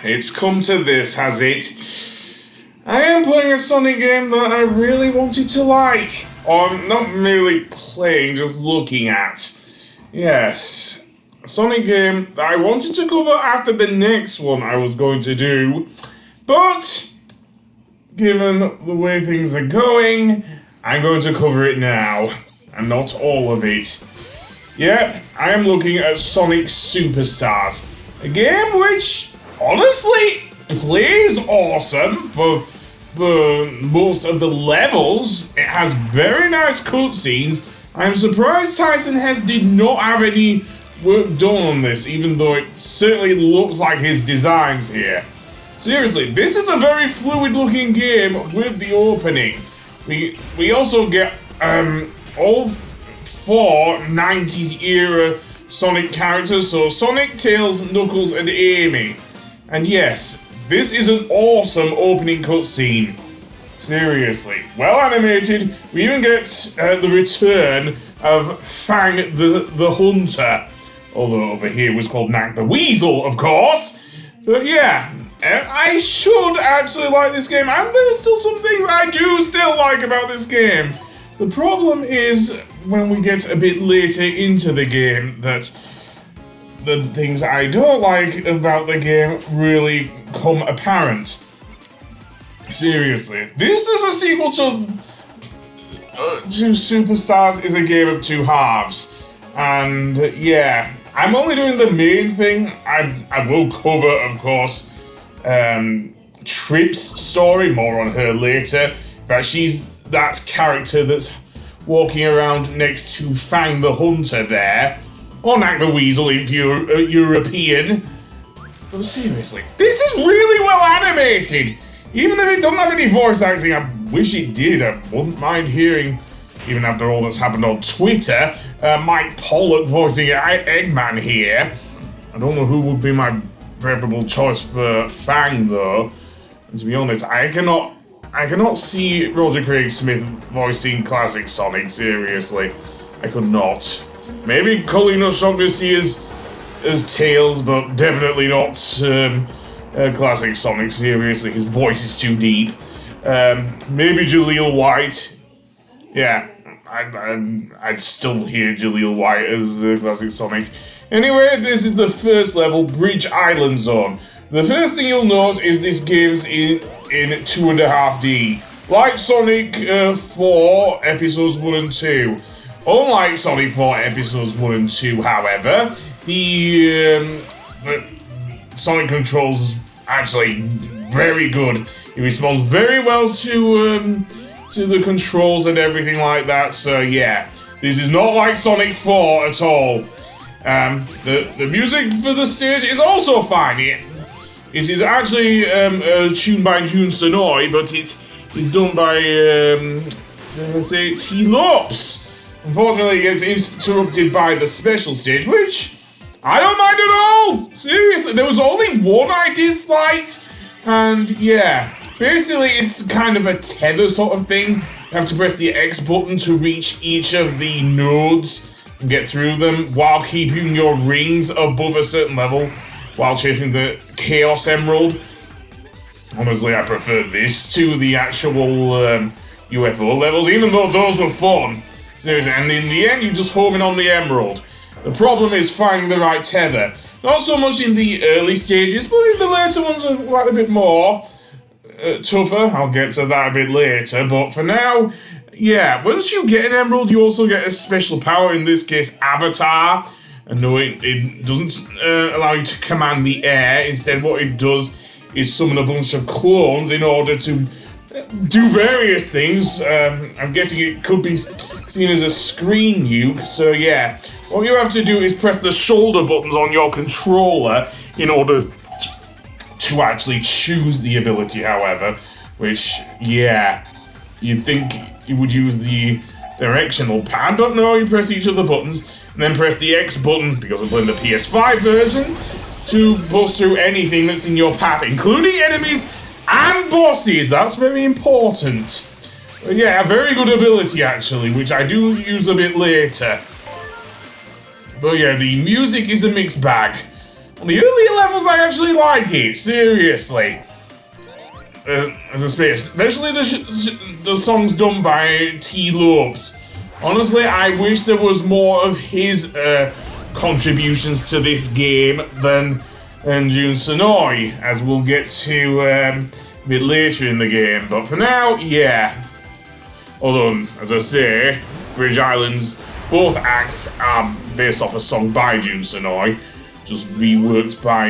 it's come to this, has it? I am playing a Sonic game that I really wanted to like. Or not merely playing, just looking at. Yes. A Sonic game that I wanted to cover after the next one I was going to do. But, given the way things are going, I'm going to cover it now. And not all of it. Yeah, I am looking at Sonic Superstars. A game which, honestly, plays awesome for most of the levels. It has very nice cutscenes. I'm surprised Tyson Hess did not have any work done on this, even though it certainly looks like his designs here. Seriously, this is a very fluid looking game with the opening. We also get all 4 90s era Sonic characters, so Sonic, Tails, Knuckles, and Amy. And yes, this is an awesome opening cutscene. Seriously, well animated. We even get the return of Fang the Hunter, although over here was called Nack the Weasel, of course. But yeah, I should actually like this game, and there's still some things I do still like about this game. The problem is when we get a bit later into the game that the things I don't like about the game really come apparent. Seriously, this is a sequel to Superstars is a game of 2 halves. And yeah, I'm only doing the main thing. I will cover, of course, Trip's story, more on her later. But she's that character that's walking around next to Fang the Hunter there. Or Nack the Weasel if you're European. But seriously, this is really well animated! Even if it doesn't have any voice acting, I wish it did. I wouldn't mind hearing, even after all that's happened on Twitter, Mike Pollock voicing Eggman here. I don't know who would be my preferable choice for Fang though. And to be honest, I cannot see Roger Craig Smith voicing classic Sonic, seriously. I could not. Maybe Colleen O'Shaughnessy as Tails, but definitely not classic Sonic, seriously. His voice is too deep. Maybe Jaleel White. Yeah, I'd still hear Jaleel White as classic Sonic. Anyway, this is the first level, Bridge Island Zone. The first thing you'll note is this game's in 2.5D. Like Sonic 4 Episodes 1 and 2. Unlike Sonic 4 Episodes 1 and 2, however, the Sonic controls actually very good. It responds very well to the controls and everything like that, so yeah. This is not like Sonic 4 at all. The music for the stage is also fine. It is actually tuned by Jun Sonoy, but it's done by, let's say, T-Lopes. Unfortunately, it gets interrupted by the special stage, which I don't mind at all! Seriously, there was only one I disliked, and yeah. Basically, it's kind of a tether sort of thing. You have to press the X button to reach each of the nodes and get through them while keeping your rings above a certain level while chasing the Chaos Emerald. Honestly, I prefer this to the actual UFO levels, even though those were fun. Seriously, and in the end, you just home in on the Emerald. The problem is finding the right tether. Not so much in the early stages, but in the later ones are quite a bit more tougher. I'll get to that a bit later, but for now, yeah, once you get an Emerald, you also get a special power, in this case, Avatar. And no, it doesn't allow you to command the air. Instead, what it does is summon a bunch of clones in order to do various things. I'm guessing it could be seen as a screen nuke, so yeah. All you have to do is press the shoulder buttons on your controller in order to actually choose the ability, however. Which, yeah, you'd think you would use the directional pad, but no, you press each of the buttons, and then press the X button, because I'm playing the PS5 version, to bust through anything that's in your path, including enemies and bosses. That's very important. But yeah, a very good ability, actually, which I do use a bit later. But yeah, the music is a mixed bag. On the earlier levels, I actually like it, seriously. As a space, especially the songs done by T. Lopes. Honestly, I wish there was more of his contributions to this game than Jun Sonoi, as we'll get to a bit later in the game. But for now, yeah. Although, as I say, Bridge Island's both acts are based off a song by Jun Sonoi, just reworked by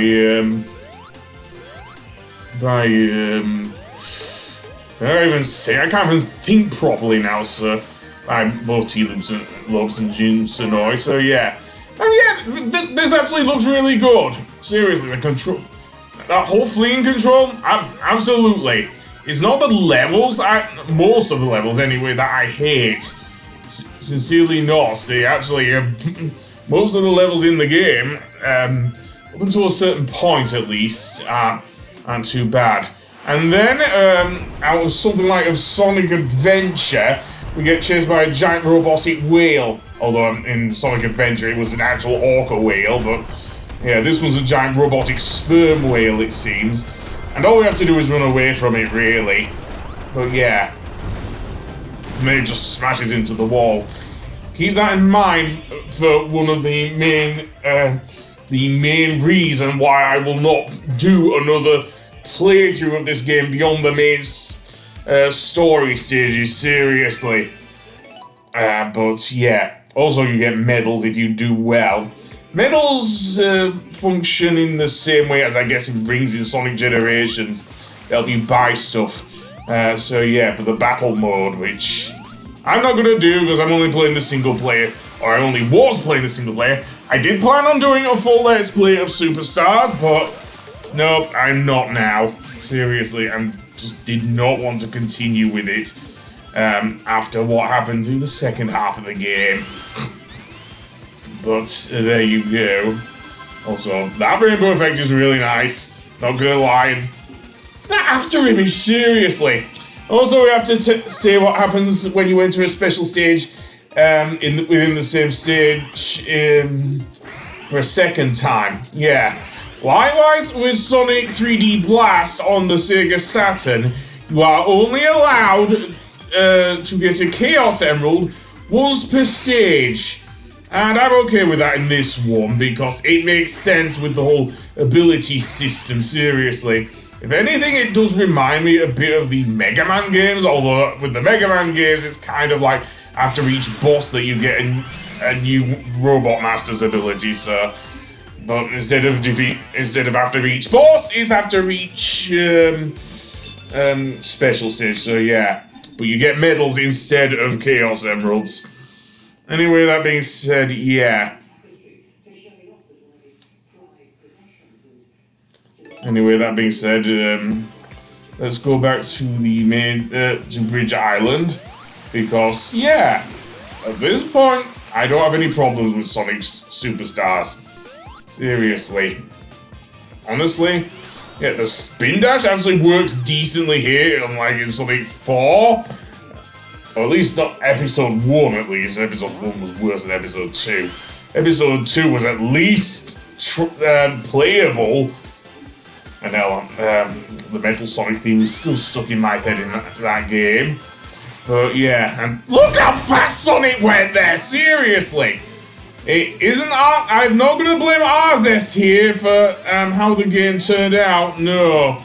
I can't even think properly now, so by both T. Lopes and Jun Sonoi, so yeah. And yeah, this actually looks really good. Seriously, the control, that whole fleeing control, absolutely. It's not the levels, most of the levels anyway, that I hate. Sincerely not. They actually, most of the levels in the game, up until a certain point at least, aren't too bad. And then, out of something like a Sonic Adventure, we get chased by a giant robotic whale. Although in Sonic Adventure it was an actual orca whale, but yeah, this one's a giant robotic sperm whale, it seems. And all we have to do is run away from it, really. But yeah. And then it just smashes into the wall. Keep that in mind for one of the main reason why I will not do another playthrough of this game beyond the main story stages, seriously. But yeah, also you get medals if you do well. Medals function in the same way as I guess in rings in Sonic Generations. They help you buy stuff. So yeah, for the battle mode, which I'm not gonna do because I'm only playing the single player, or I only was playing the single player. I did plan on doing a full Let's Play of Superstars, but nope, I'm not now. Seriously, I just did not want to continue with it after what happened through the second half of the game. But there you go. Also, that rainbow effect is really nice. Not gonna lie. That after image, seriously. Also, we have to say what happens when you enter a special stage within the same stage for a second time. Yeah. Likewise, with Sonic 3D Blast on the Sega Saturn, you are only allowed to get a Chaos Emerald once per stage. And I'm okay with that in this one, because it makes sense with the whole ability system, seriously. If anything, it does remind me a bit of the Mega Man games, although with the Mega Man games, it's kind of like after each boss that you get a new Robot Master's ability, so... But instead of after each boss, it's after each special stage, so yeah. But you get medals instead of Chaos Emeralds. Anyway, that being said, yeah. Anyway, that being said, let's go back to the main, to Bridge Island. Because, yeah, at this point, I don't have any problems with Sonic's Superstars. Seriously. Honestly, yeah, the spin dash actually works decently here, unlike in Sonic 4. Or at least not episode 1, at least. Episode 1 was worse than episode 2. Episode 2 was at least playable. And now, the Metal Sonic theme is still stuck in my head in that game. But yeah, and look how fast Sonic went there, seriously! It isn't, I'm not gonna blame Arzest here for how the game turned out, no.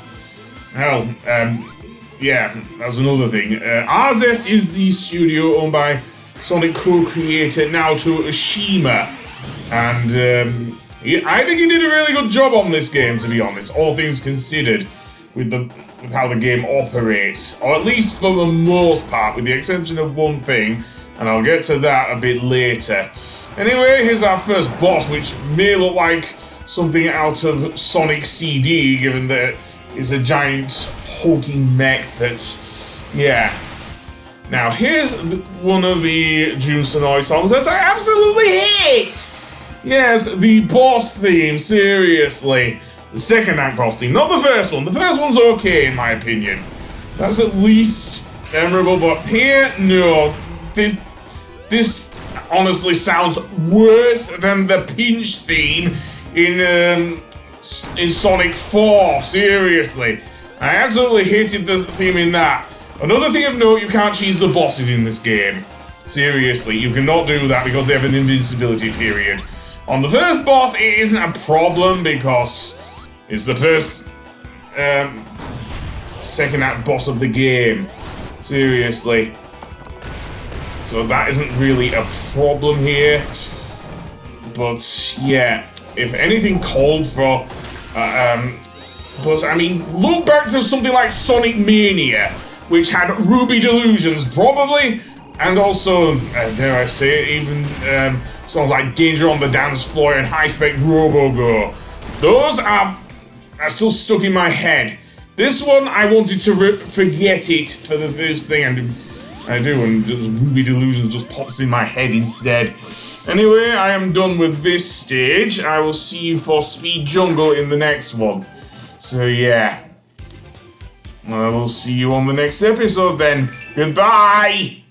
Hell, yeah, that was another thing. Arzest is the studio owned by Sonic co-creator Naoto Oshima. And I think he did a really good job on this game, to be honest, all things considered, with how the game operates. Or at least for the most part, with the exception of one thing, and I'll get to that a bit later. Anyway, here's our first boss, which may look like something out of Sonic CD, given that it's a giant hulking mech that, yeah. Now, here's one of the Jun Sonoi songs that I absolutely hate! Yes, the boss theme, seriously. The second act boss theme, not the first one. The first one's okay, in my opinion. That's at least memorable, but here, no. This honestly sounds worse than the Pinch theme in in Sonic 4, seriously. I absolutely hated the theme in that. Another thing of note, you can't cheese the bosses in this game. Seriously, you cannot do that because they have an invincibility period. On the first boss, it isn't a problem because it's the first second act boss of the game. Seriously. So that isn't really a problem here. But yeah, if anything called for but I mean, look back to something like Sonic Mania, which had Ruby Delusions, probably, and also, dare I say it, even songs like Danger on the Dance Floor and High Spec Robo-Go. Those are still stuck in my head. This one, I wanted to forget it for the first thing, and I do, and just Ruby Delusions just pops in my head instead. Anyway, I am done with this stage. I will see you for Speed Jungle in the next one. So yeah, I will see you on the next episode then. Goodbye!